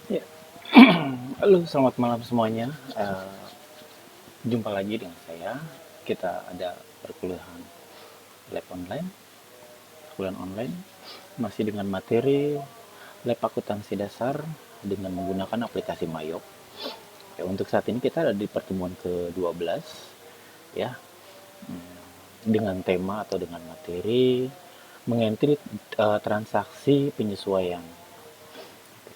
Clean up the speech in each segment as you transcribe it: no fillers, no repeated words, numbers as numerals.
Ya. Halo, selamat malam semuanya. Jumpa lagi dengan saya. Kita ada perkuliahan lab online, perkuliahan online, masih dengan materi lab akuntansi dasar dengan menggunakan aplikasi Mayop. Ya, untuk saat ini kita ada di pertemuan ke-12, ya, dengan tema atau dengan materi mengentri transaksi penyesuaian.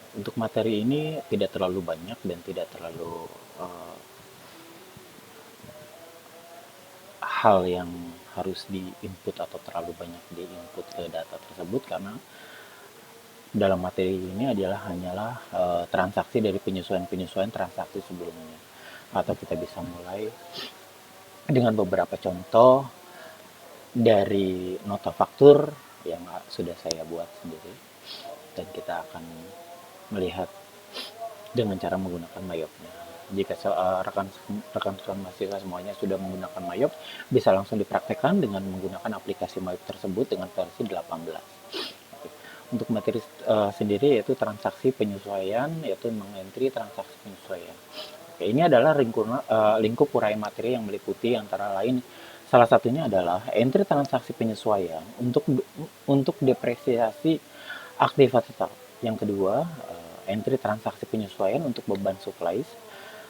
Untuk materi ini tidak terlalu banyak dan tidak terlalu eh, hal yang harus di-input atau terlalu banyak di-input ke data tersebut, karena dalam materi ini hanyalah transaksi dari penyesuaian-penyesuaian transaksi sebelumnya. Atau kita bisa mulai dengan beberapa contoh dari nota faktur yang sudah saya buat sendiri, dan kita akan melihat dengan cara menggunakan Mayopnya. Jika rekan-rekan mahasiswa semuanya sudah menggunakan Mayop, bisa langsung dipraktekkan dengan menggunakan aplikasi Mayop tersebut dengan versi 18. Untuk materi sendiri yaitu transaksi penyesuaian, yaitu mengentri transaksi penyesuaian. Oke, ini adalah lingkup urai materi yang meliputi antara lain, salah satunya adalah entry transaksi penyesuaian untuk depresiasi aktiva tetap. Yang kedua, entry transaksi penyesuaian untuk beban supplies.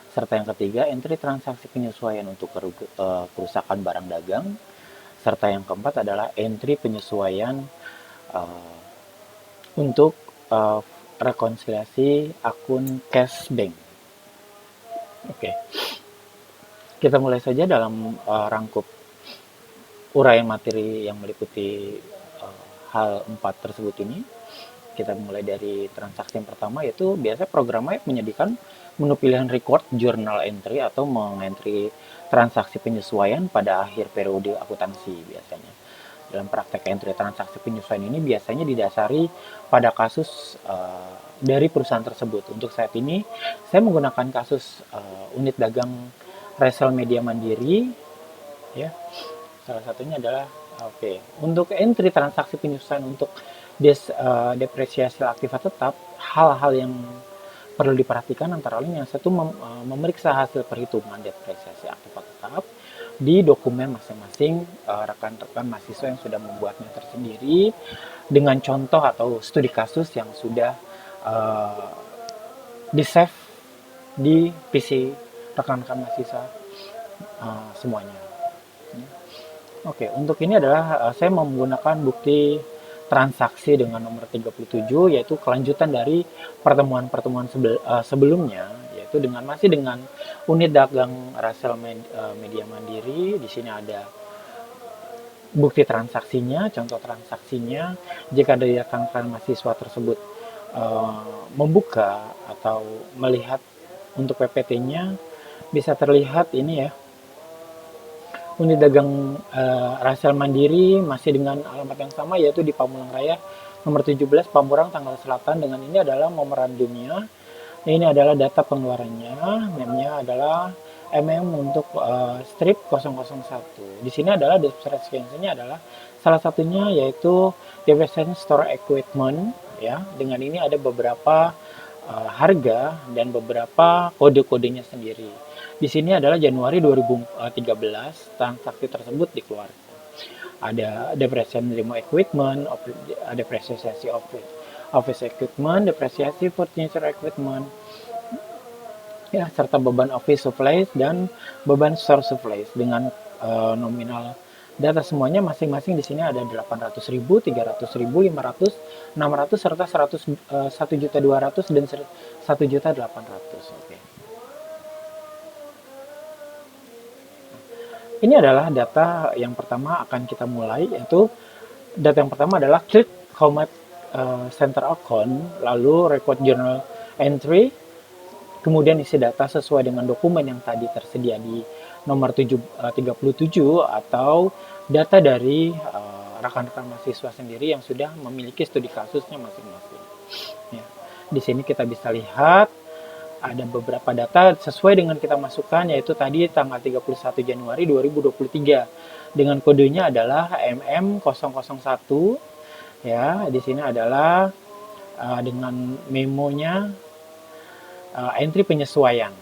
Serta yang ketiga, entry transaksi penyesuaian untuk kerusakan barang dagang. Serta yang keempat adalah entry penyesuaian uh, untuk uh, rekonsiliasi akun cash bank. Oke, kita mulai saja dalam rangkup uraian materi yang meliputi hal 4 tersebut ini. Kita mulai dari transaksi yang pertama, yaitu biasanya program Web menyediakan menu pilihan record journal entry atau mengentry transaksi penyesuaian pada akhir periode akuntansi biasanya. Dalam praktek entry transaksi penyesuaian ini biasanya didasari pada kasus dari perusahaan tersebut. Untuk saat ini, saya menggunakan kasus unit dagang resell media mandiri, ya. Salah satunya adalah untuk entry transaksi penyesuaian untuk depresiasi aktiva tetap, hal-hal yang perlu diperhatikan antara lain yang satu memeriksa hasil perhitungan depresiasi aktiva tetap di dokumen masing-masing rekan-rekan mahasiswa yang sudah membuatnya tersendiri dengan contoh atau studi kasus yang sudah uh, di-save di PC rekan-rekan mahasiswa semuanya. Oke, untuk ini adalah saya menggunakan bukti transaksi dengan nomor 37, yaitu kelanjutan dari pertemuan-pertemuan sebelumnya, yaitu masih dengan unit dagang Rasel Media Mandiri. Di sini ada bukti transaksinya, contoh transaksinya. Jika dari rekan-rekan mahasiswa tersebut membuka atau melihat untuk PPT-nya, bisa terlihat ini ya, unit dagang Rasel Mandiri masih dengan alamat yang sama, yaitu di Pamulang Raya nomor 17 Pamulang Tangerang Selatan. Dengan ini adalah memorandumnya. Ini adalah data pengeluarannya. NEM-nya adalah untuk strip 001. Di sini adalah deskripsinya adalah salah satunya yaitu depreciation store equipment, ya. Dengan ini ada beberapa harga dan beberapa kode-kodenya sendiri. Di sini adalah Januari 2013 transaksi tersebut dikeluarkan. Ada depreciation remote equipment, depreciasi office equipment, depresiasi furniture equipment, ya, serta beban office supplies dan beban store supplies dengan nominal data semuanya masing-masing. Di sini ada 800.000, 300.000, 500, 600 serta 1.200.000 dan 1.800.000. Oke. Ini adalah data yang pertama akan kita mulai, yaitu data yang pertama adalah click command center account, lalu record journal entry, kemudian isi data sesuai dengan dokumen yang tadi tersedia di nomor 37 atau data dari rekan-rekan mahasiswa sendiri yang sudah memiliki studi kasusnya masing-masing. Ya. Di sini kita bisa lihat ada beberapa data sesuai dengan kita masukkan, yaitu tadi tanggal 31 Januari 2023 dengan kodenya adalah MM001, ya. Di sini adalah dengan memonya entry penyesuaian.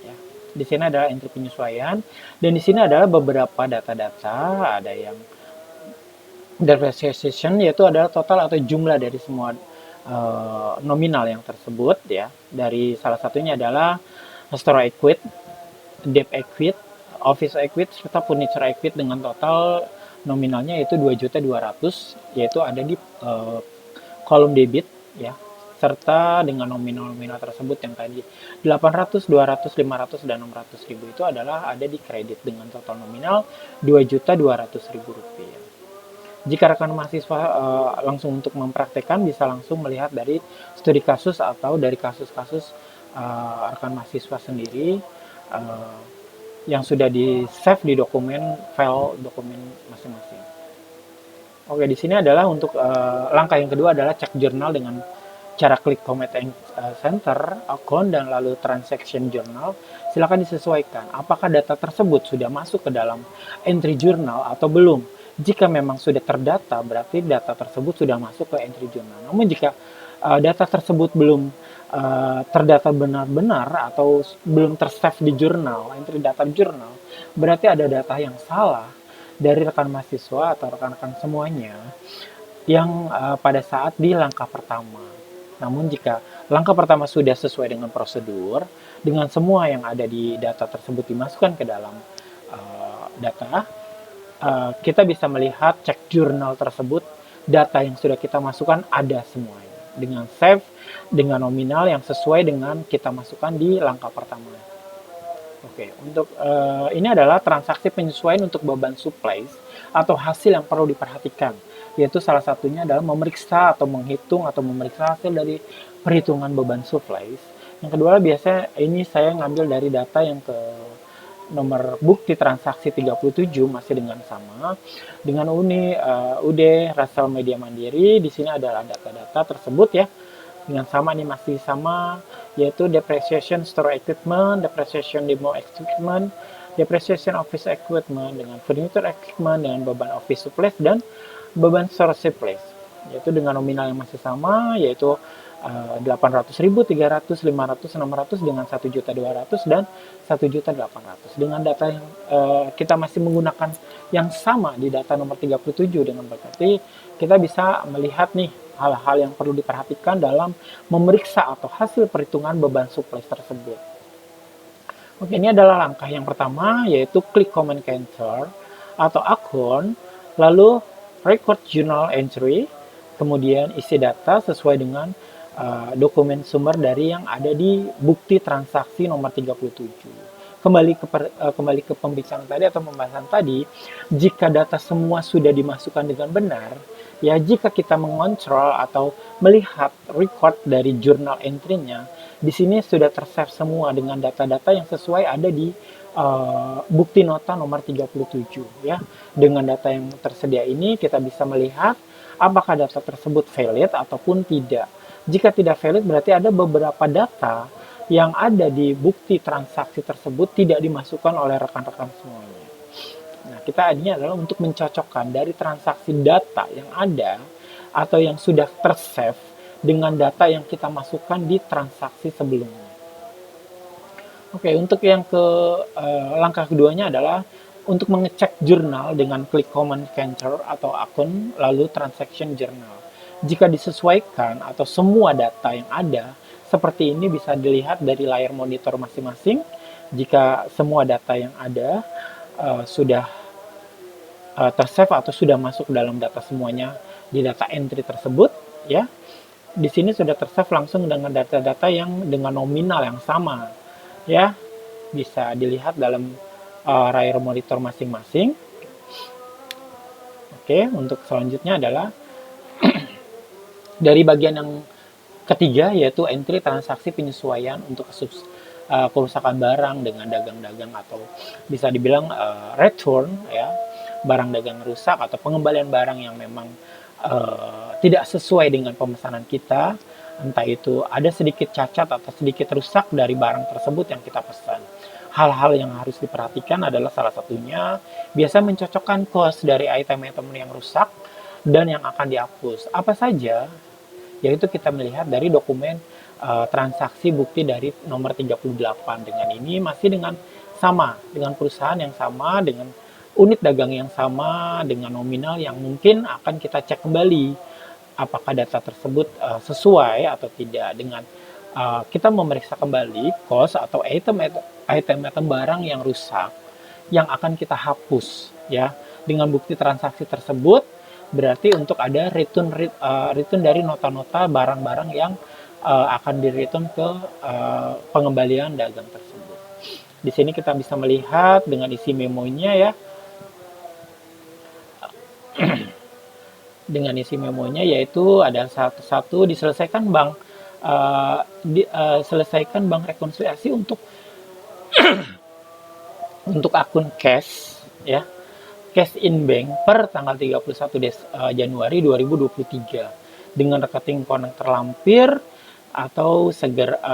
Ya. Di sini adalah entry penyesuaian, dan di sini adalah beberapa data-data, ada yang depreciation, yaitu adalah total atau jumlah dari semua nominal yang tersebut ya. Dari salah satunya adalah store equity, debt equity, office equity, serta furniture equity dengan total nominalnya yaitu 2.200.000, yaitu ada di kolom debit ya, serta dengan nominal-nominal tersebut yang tadi 800, 200, 500, dan 600.000 itu adalah ada di kredit dengan total nominal 2.200.000 rupiah. Jika rekan mahasiswa langsung untuk mempraktekkan, bisa langsung melihat dari studi kasus atau dari kasus-kasus rekan mahasiswa sendiri yang sudah di save di dokumen file dokumen masing-masing. Oke, di sini adalah untuk langkah yang kedua adalah cek jurnal dengan cara klik comment center, account, dan lalu transaction journal. Silakan disesuaikan apakah data tersebut sudah masuk ke dalam entry journal atau belum. Jika memang sudah terdata, berarti data tersebut sudah masuk ke entry journal. Namun jika data tersebut belum terdata benar-benar atau belum tersave di jurnal, entry data jurnal, berarti ada data yang salah dari rekan mahasiswa atau rekan-rekan semuanya yang pada saat di langkah pertama. Namun jika langkah pertama sudah sesuai dengan prosedur, dengan semua yang ada di data tersebut dimasukkan ke dalam data, kita bisa melihat cek jurnal tersebut, data yang sudah kita masukkan ada semuanya dengan save dengan nominal yang sesuai dengan kita masukkan di langkah pertama. Oke, untuk ini adalah transaksi penyesuaian untuk beban supplies atau hasil yang perlu diperhatikan, yaitu salah satunya adalah memeriksa atau menghitung atau memeriksa hasil dari perhitungan beban supplies. Yang kedua biasanya ini saya ngambil dari data yang ke nomor bukti transaksi 37, masih dengan sama dengan UD Rasal Media Mandiri. Di sini adalah data-data tersebut ya, dengan sama ini masih sama, yaitu depreciation store equipment, depreciation demo equipment, depreciation office equipment, dengan furniture equipment, dengan beban office supplies, dan beban store supplies, yaitu dengan nominal yang masih sama, yaitu 800.000, 300, 500, 600, dengan 1.200.000 dan 1.800.000. Dengan data yang kita masih menggunakan yang sama di data nomor 37, dengan berarti kita bisa melihat nih hal-hal yang perlu diperhatikan dalam memeriksa atau hasil perhitungan beban supplies tersebut. Oke, ini adalah langkah yang pertama, yaitu klik comment center atau akun, lalu record journal entry, kemudian isi data sesuai dengan dokumen sumber dari yang ada di bukti transaksi nomor 37. Kembali ke pembicaraan tadi atau pembahasan tadi, jika data semua sudah dimasukkan dengan benar, ya jika kita mengontrol atau melihat record dari jurnal entry-nya, di sini sudah tersave semua dengan data-data yang sesuai ada di bukti nota nomor 37 ya. Dengan data yang tersedia ini kita bisa melihat apakah data tersebut valid ataupun tidak. Jika tidak valid berarti ada beberapa data yang ada di bukti transaksi tersebut tidak dimasukkan oleh rekan-rekan semuanya. Nah, kita ini adalah untuk mencocokkan dari transaksi data yang ada atau yang sudah tersave dengan data yang kita masukkan di transaksi sebelumnya. Oke, untuk yang ke langkah keduanya adalah untuk mengecek jurnal dengan klik comment center atau akun, lalu transaction journal. Jika disesuaikan atau semua data yang ada seperti ini bisa dilihat dari layar monitor masing-masing. Jika semua data yang ada sudah tersave atau sudah masuk dalam data semuanya di data entry tersebut, ya, di sini sudah tersave langsung dengan data-data yang dengan nominal yang sama, ya, bisa dilihat dalam layar monitor masing-masing. Oke, untuk selanjutnya adalah dari bagian yang ketiga, yaitu entry transaksi penyesuaian untuk kasus kerusakan barang dengan dagang-dagang atau bisa dibilang return ya, barang dagang rusak atau pengembalian barang yang memang tidak sesuai dengan pemesanan kita, entah itu ada sedikit cacat atau sedikit rusak dari barang tersebut yang kita pesan. Hal-hal yang harus diperhatikan adalah salah satunya biasa mencocokkan cost dari item-item yang rusak dan yang akan dihapus. Apa saja yaitu kita melihat dari dokumen transaksi bukti dari nomor 38. Dengan ini masih dengan sama, dengan perusahaan yang sama, dengan unit dagang yang sama, dengan nominal yang mungkin akan kita cek kembali apakah data tersebut sesuai atau tidak, dengan kita memeriksa kembali cost atau item barang yang rusak yang akan kita hapus, ya. Dengan bukti transaksi tersebut berarti untuk ada return dari nota-nota barang-barang yang akan di-return ke pengembalian dagang tersebut. Di sini kita bisa melihat dengan isi memonya, ya. Dengan isi memonya yaitu ada satu diselesaikan bank selesaikan bank rekonsiliasi untuk akun cash, ya, cash in bank per tanggal 31 Januari 2023 dengan rekening konektor lampir atau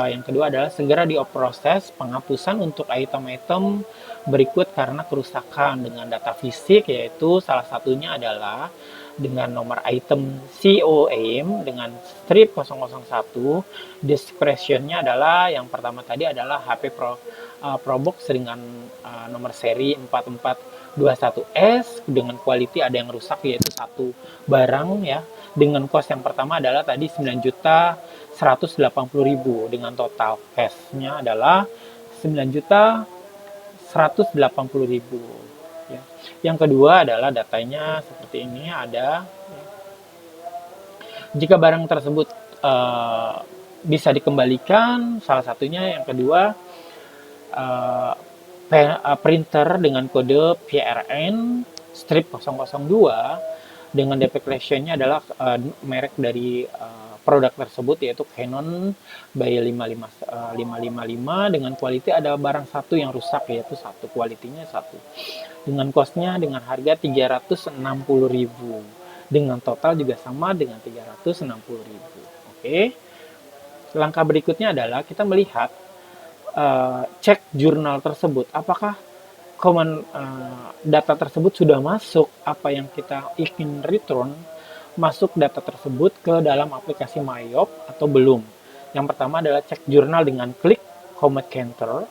yang kedua adalah segera diproses penghapusan untuk item-item berikut karena kerusakan dengan data fisik, yaitu salah satunya adalah dengan nomor item COM dengan strip 001, description-nya adalah yang pertama tadi adalah HP Probox dengan nomor seri 4421S dengan quality ada yang rusak yaitu satu barang, ya, dengan cost yang pertama adalah tadi 9.180.000 dengan total cash-nya adalah 9.180.000, ya. Yang kedua adalah datanya seperti ini ada, ya. Jika barang tersebut bisa dikembalikan, salah satunya yang kedua printer dengan kode PRN strip 002 dengan declaration-nya adalah merek dari produk tersebut yaitu Canon by 555 dengan quality ada barang satu yang rusak yaitu satu, quality-nya satu. Dengan cost-nya dengan harga 360.000. Dengan total juga sama dengan 360.000. Oke. Langkah berikutnya adalah kita melihat cek jurnal tersebut apakah data tersebut sudah masuk apa yang kita ingin return, masuk data tersebut ke dalam aplikasi Myop atau belum. Yang pertama adalah cek jurnal dengan klik command counter,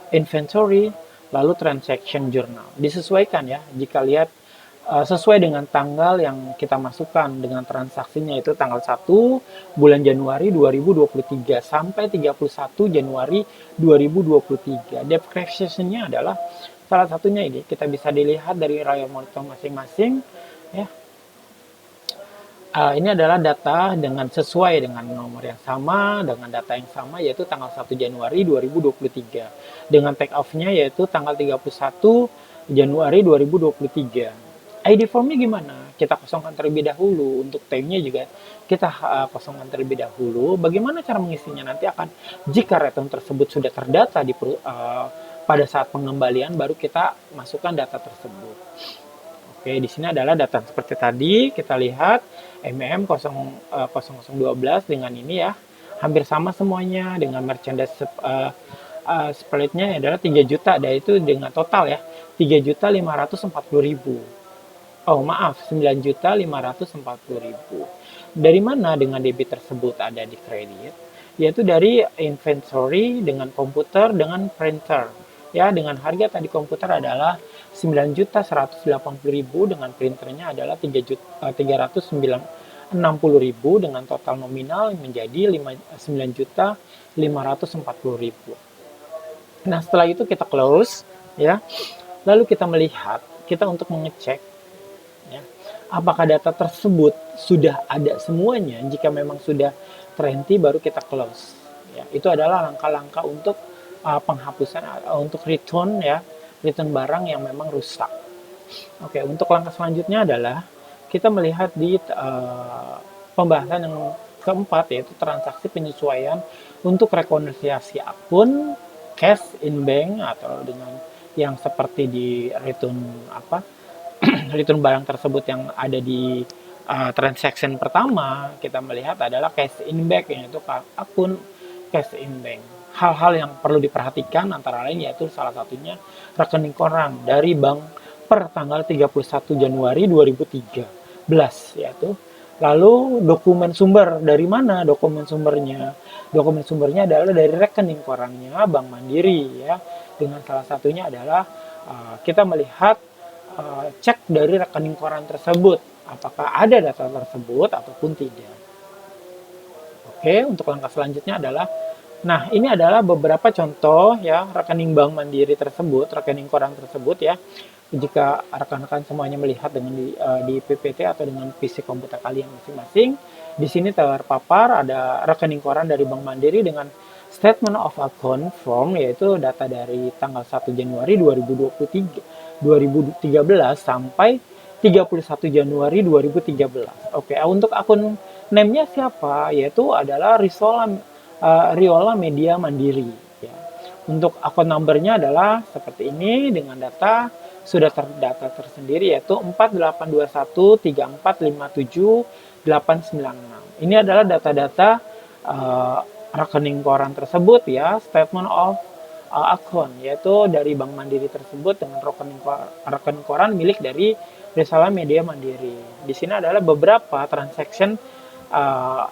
inventory, lalu transaction journal. Disesuaikan, ya, jika lihat sesuai dengan tanggal yang kita masukkan dengan transaksinya itu tanggal 1 bulan Januari 2023 sampai 31 Januari 2023. Description-nya adalah salah satunya ini, kita bisa dilihat dari layar monitor masing-masing, ya. Ini adalah data dengan sesuai dengan nomor yang sama, dengan data yang sama, yaitu tanggal 1 Januari 2023. Dengan take off-nya yaitu tanggal 31 Januari 2023. ID formnya gimana? Kita kosongkan terlebih dahulu. Untuk time-nya juga kita kosongkan terlebih dahulu. Bagaimana cara mengisinya? Nanti akan, jika return tersebut sudah terdata pada saat pengembalian, baru kita masukkan data tersebut. Oke, di sini adalah data seperti tadi, kita lihat MM0012 dengan ini, ya, hampir sama semuanya dengan merchandise split-nya adalah 3 juta, dan itu dengan total, ya, 3.540.000. Oh, maaf, 9.540.000. Dari mana dengan debit tersebut ada di kredit? Yaitu dari inventory dengan komputer dengan printer. Ya, dengan harga tadi komputer adalah 9.180.000 dengan printernya adalah 3.360.000 dengan total nominal menjadi 9.540.000. Nah, setelah itu kita close, ya. Lalu kita melihat, kita untuk mengecek, ya, apakah data tersebut sudah ada semuanya. Jika memang sudah terhenti baru kita close, ya. Itu adalah langkah-langkah untuk penghapusan untuk return, ya, return barang yang memang rusak. Oke, untuk langkah selanjutnya adalah kita melihat di pembahasan yang keempat, yaitu transaksi penyesuaian untuk rekonsiliasi akun cash in bank atau dengan yang seperti di return return barang tersebut yang ada di transaction pertama. Kita melihat adalah cash in bank, yaitu akun cash in bank. Hal-hal yang perlu diperhatikan antara lain yaitu salah satunya rekening koran dari bank per tanggal 31 Januari 2013, yaitu Lalu dokumen sumber, dari mana dokumen sumbernya? Dokumen sumbernya adalah dari rekening korannya Bank Mandiri ya. Dengan salah satunya adalah kita melihat cek dari rekening koran tersebut, apakah ada data tersebut ataupun tidak. Oke, untuk langkah selanjutnya adalah, nah ini adalah beberapa contoh ya rekening Bank Mandiri tersebut, rekening koran tersebut ya. Jika rekan-rekan semuanya melihat dengan di PPT atau dengan PC komputer kalian masing-masing, di sini terpapar ada rekening koran dari Bank Mandiri dengan statement of account form, yaitu data dari tanggal 1 Januari 2013 sampai 31 Januari 2013. Oke, untuk akun name-nya siapa? Yaitu adalah Riola Media Mandiri. Ya. Untuk akun number-nya adalah seperti ini dengan data sudah terdata tersendiri, yaitu 4821345786. Ini adalah data-data rekening koran tersebut ya, statement of account, yaitu dari Bank Mandiri tersebut dengan rekening koran milik dari Risalah Media Mandiri. Di sini adalah beberapa transaction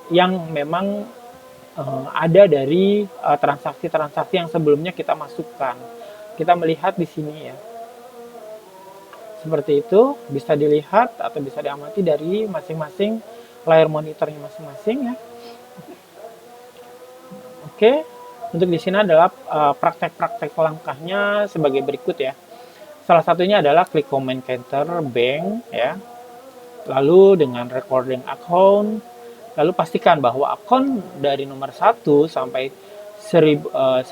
yang memang ada dari transaksi-transaksi yang sebelumnya kita masukkan. Kita melihat di sini ya. Seperti itu, bisa dilihat atau bisa diamati dari masing-masing layar monitornya masing-masing ya. Oke, untuk di sini adalah praktek-praktek langkahnya sebagai berikut ya. Salah satunya adalah klik comment counter bank ya. Lalu dengan recording account, lalu pastikan bahwa akun dari nomor 1 sampai 1110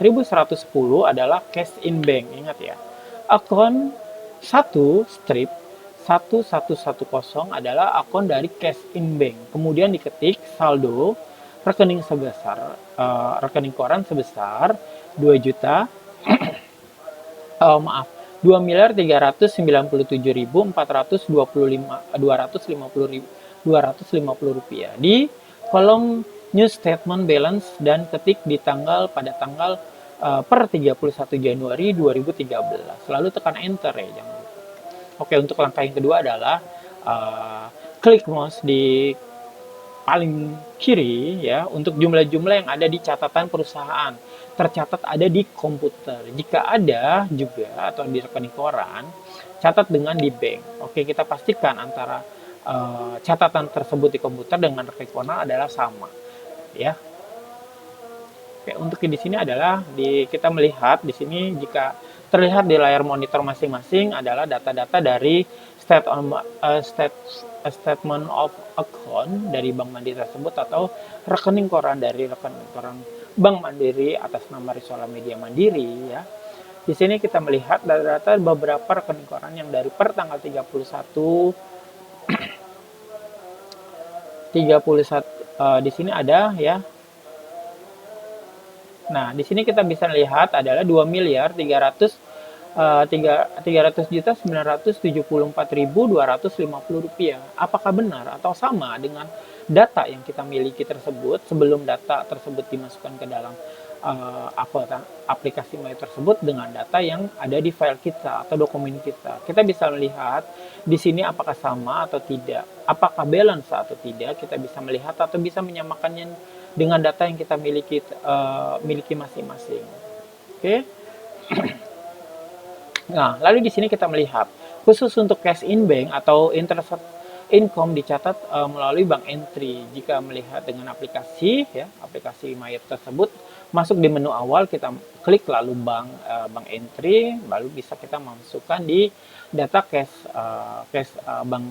adalah cash in bank. Ingat ya. Akun 1 strip 1110 adalah akun dari cash in bank. Kemudian diketik saldo rekening sebesar rekening koran sebesar 2 juta maaf 2.397.425 rupiah di kolom new statement balance dan ketik di pada tanggal per 31 Januari 2013. Lalu tekan enter ya, jangan lupa. Oke, untuk langkah yang kedua adalah klik mouse di paling kiri ya untuk jumlah-jumlah yang ada di catatan perusahaan tercatat ada di komputer. Jika ada juga atau di rekening koran, catat dengan di bank. Oke, kita pastikan antara catatan tersebut di komputer dengan rekening koran adalah sama ya. Oke, untuk di sini adalah kita melihat di sini jika terlihat di layar monitor masing-masing adalah data-data dari statement of account dari Bank Mandiri tersebut atau rekening koran dari rekening koran Bank Mandiri atas nama Risola Media Mandiri ya. Di sini kita melihat data-data beberapa rekening koran yang dari per tanggal 31 di sini ada ya. Nah, di sini kita bisa lihat adalah 2.300.974.250 rupiah. Apakah benar atau sama dengan data yang kita miliki tersebut sebelum data tersebut dimasukkan ke dalam aplikasi My tersebut dengan data yang ada di file kita atau dokumen kita. Kita bisa melihat di sini apakah sama atau tidak, apakah balance atau tidak. Kita bisa melihat atau bisa menyamakannya dengan data yang kita miliki masing-masing. Oke. Nah, lalu di sini kita melihat khusus untuk cash in bank atau interest income dicatat melalui bank entry. Jika melihat dengan aplikasi ya, aplikasi My tersebut masuk di menu awal kita klik lalu bank entry, lalu bisa kita masukkan di data cash bank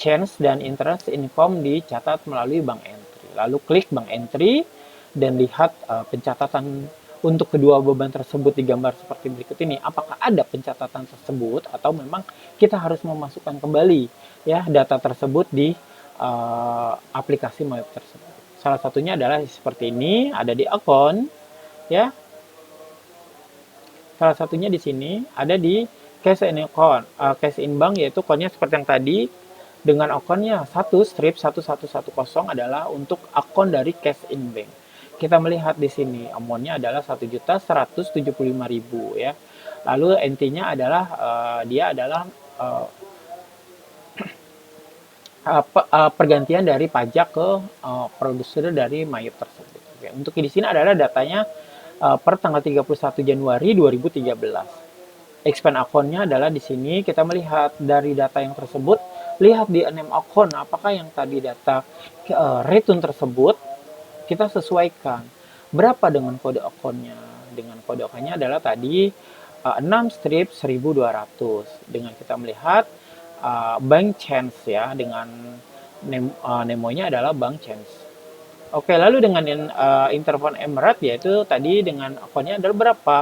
change dan interest income dicatat melalui bank entry. Lalu klik bank entry dan lihat pencatatan untuk kedua beban tersebut digambar seperti berikut ini. Apakah ada pencatatan tersebut atau memang kita harus memasukkan kembali ya data tersebut di aplikasi My tersebut. Salah satunya adalah seperti ini, ada di akun ya. Salah satunya di sini ada di cash in account, cash in bank, yaitu akunnya seperti yang tadi dengan akunnya 1 strip 1110 adalah untuk akun dari cash in bank. Kita melihat di sini amonnya adalah 1.175.000 ya. Lalu NT-nya adalah dia adalah pergantian dari pajak ke produser dari Mayap tersebut. Oke, untuk di sini adalah datanya per tanggal 31 Januari 2013. Expand account-nya adalah di sini kita melihat dari data yang tersebut, lihat di name account apakah yang tadi data return tersebut kita sesuaikan berapa dengan kode account-nya. Dengan kode account-nya adalah tadi 6 strip 1200 dengan kita melihat bank chance ya, dengan nemonya adalah bank chance. Oke, lalu dengan interval emerald yaitu tadi dengan akunnya adalah berapa?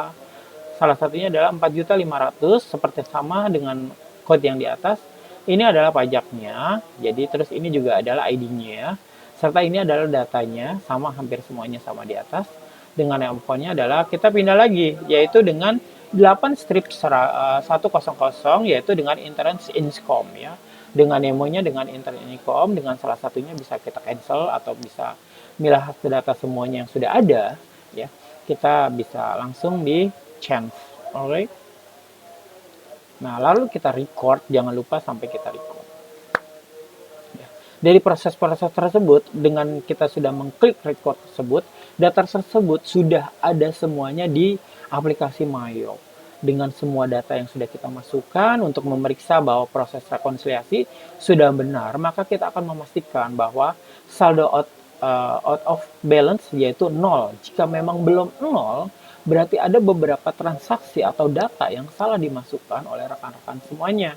Salah satunya adalah 4.500.000 seperti sama dengan code yang di atas. Ini adalah pajaknya. Jadi terus ini juga adalah ID-nya. Serta ini adalah datanya, sama hampir semuanya sama di atas. Dengan yang akunnya adalah kita pindah lagi yaitu dengan 8 strip 100 yaitu dengan interest income ya. Dengan nemonya dengan interest income, dengan salah satunya bisa kita cancel atau bisa milah data semuanya yang sudah ada ya, kita bisa langsung di change. Alright, nah lalu kita record, jangan lupa sampai kita record ya. Dari proses-proses tersebut, dengan kita sudah mengklik record tersebut, data tersebut sudah ada semuanya di aplikasi Mayop dengan semua data yang sudah kita masukkan untuk memeriksa bahwa proses rekonsiliasi sudah benar. Maka kita akan memastikan bahwa saldo out of balance yaitu 0. Jika memang belum 0, berarti ada beberapa transaksi atau data yang salah dimasukkan oleh rekan-rekan semuanya.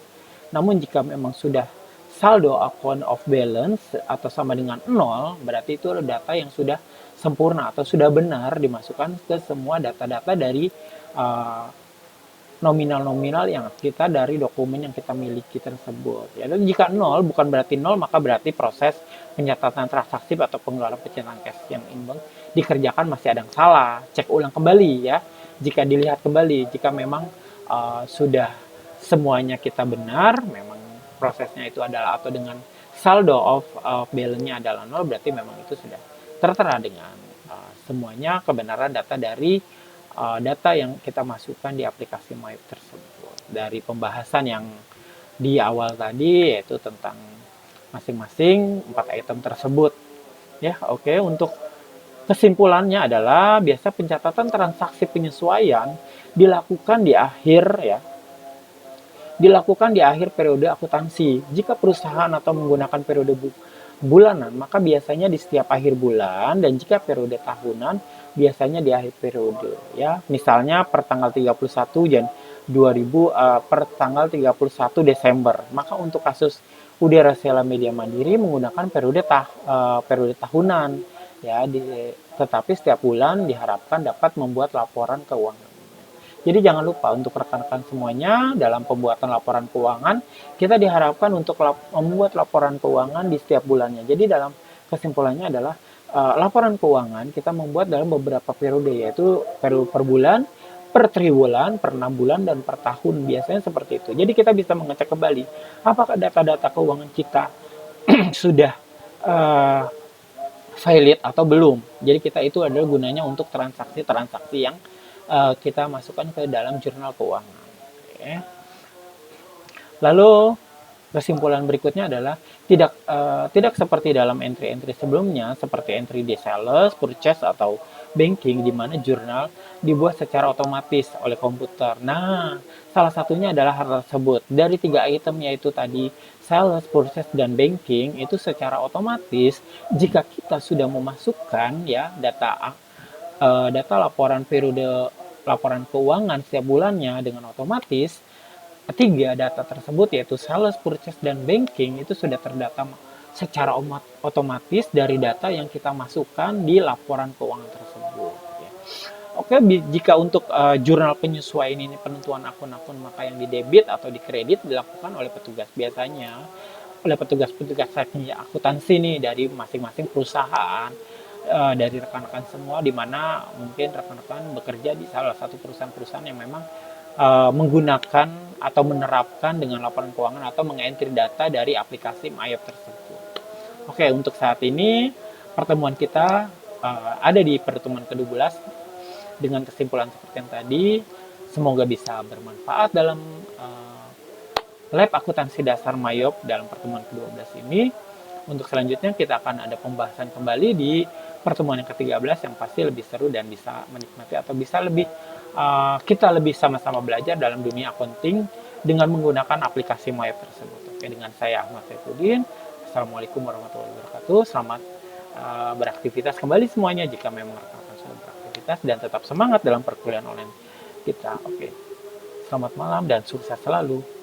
Namun jika memang sudah saldo account of balance atau sama dengan 0, berarti itu adalah data yang sudah sempurna atau sudah benar dimasukkan ke semua data-data dari nominal-nominal yang kita dari dokumen yang kita miliki tersebut. Ya, dan jika 0 bukan berarti 0, maka berarti proses pencatatan transaksi atau pengeluaran pencatatan cash yang inbound dikerjakan masih ada yang salah. Cek ulang kembali ya. Jika dilihat kembali, jika memang sudah semuanya kita benar, memang prosesnya itu adalah atau dengan saldo of balance-nya adalah 0, berarti memang itu sudah tertera dengan semuanya kebenaran data dari data yang kita masukkan di aplikasi Mayop tersebut. Dari pembahasan yang di awal tadi yaitu tentang masing-masing 4 item tersebut. Ya, oke. Untuk kesimpulannya adalah biasa pencatatan transaksi penyesuaian dilakukan di akhir ya. Dilakukan di akhir periode akuntansi. Jika perusahaan atau menggunakan periode bulanan, maka biasanya di setiap akhir bulan, dan jika periode tahunan biasanya di akhir periode ya. Misalnya per tanggal 31 per tanggal 31 Desember. Maka untuk kasus Udara Sela Media Mandiri menggunakan periode tahunan ya, tetapi setiap bulan diharapkan dapat membuat laporan keuangan. Jadi jangan lupa untuk rekan-rekan semuanya dalam pembuatan laporan keuangan, kita diharapkan untuk membuat laporan keuangan di setiap bulannya. Jadi dalam kesimpulannya adalah laporan keuangan kita membuat dalam beberapa periode, yaitu periode per bulan, per triwulan, per 6 bulan, dan per tahun. Biasanya seperti itu. Jadi kita bisa mengecek kembali apakah data-data keuangan kita sudah valid atau belum. Jadi kita itu adalah gunanya untuk transaksi-transaksi yang kita masukkan ke dalam jurnal keuangan. Oke. Lalu kesimpulan berikutnya adalah tidak seperti dalam entry-entry sebelumnya, seperti entry di sales, purchase, atau banking, di mana jurnal dibuat secara otomatis oleh komputer. Nah, salah satunya adalah hal tersebut. Dari 3 item yaitu tadi sales, purchase, dan banking, itu secara otomatis jika kita sudah memasukkan ya data laporan keuangan setiap bulannya dengan otomatis, 3 data tersebut yaitu sales, purchase, dan banking itu sudah terdata secara otomatis dari data yang kita masukkan di laporan keuangan tersebut. Ya. Oke, jika untuk jurnal penyesuaian ini penentuan akun-akun, maka yang di debit atau di kredit dilakukan oleh petugas, biasanya oleh petugas-petugas akuntansi nih dari masing-masing perusahaan, dari rekan-rekan semua, di mana mungkin rekan-rekan bekerja di salah satu perusahaan-perusahaan yang memang menggunakan atau menerapkan dengan laporan keuangan atau mengentry data dari aplikasi Mayop tersebut. Oke, untuk saat ini pertemuan kita ada di pertemuan ke-12 dengan kesimpulan seperti yang tadi. Semoga bisa bermanfaat dalam lab akuntansi dasar Mayop dalam pertemuan ke-12 ini. Untuk selanjutnya kita akan ada pembahasan kembali di pertemuan yang ke-13 yang pasti lebih seru dan bisa menikmati atau bisa lebih kita lebih sama-sama belajar dalam dunia accounting dengan menggunakan aplikasi Mayop tersebut. Oke, dengan saya Ahmad Saifuddin. Assalamualaikum warahmatullahi wabarakatuh. Selamat beraktivitas kembali semuanya jika memang rekan-rekan sudah beraktivitas, dan tetap semangat dalam perkuliahan online kita. Oke, selamat malam dan sukses selalu.